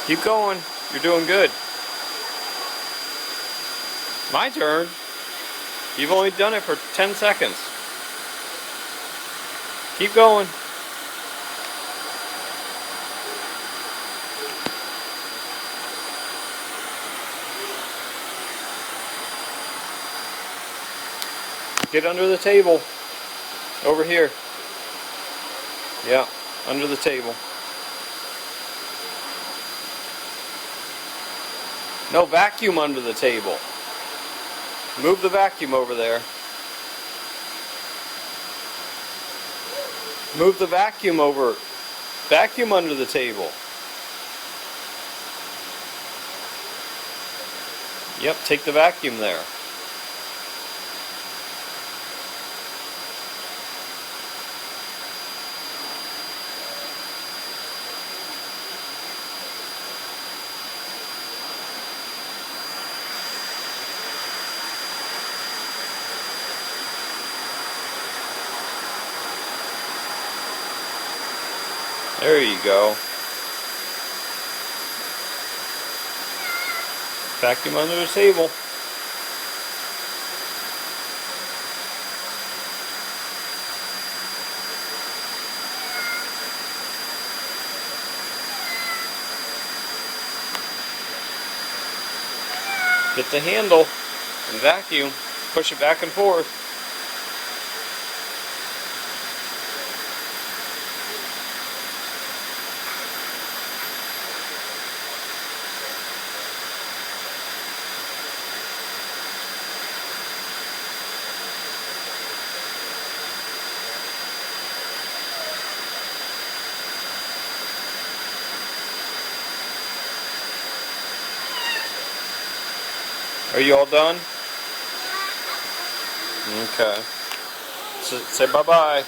Keep going. You're doing good. My turn. You've only done it for 10 seconds. Keep going. Get under the table. Over here. Yeah, under the table. No, vacuum under the table. Move the vacuum over there. Move the vacuum over. Vacuum under the table. Yep, take the vacuum there. There you go. Vacuum under the table. Get the handle and vacuum. Push it back and forth. Are you all done? Okay. So, say bye-bye.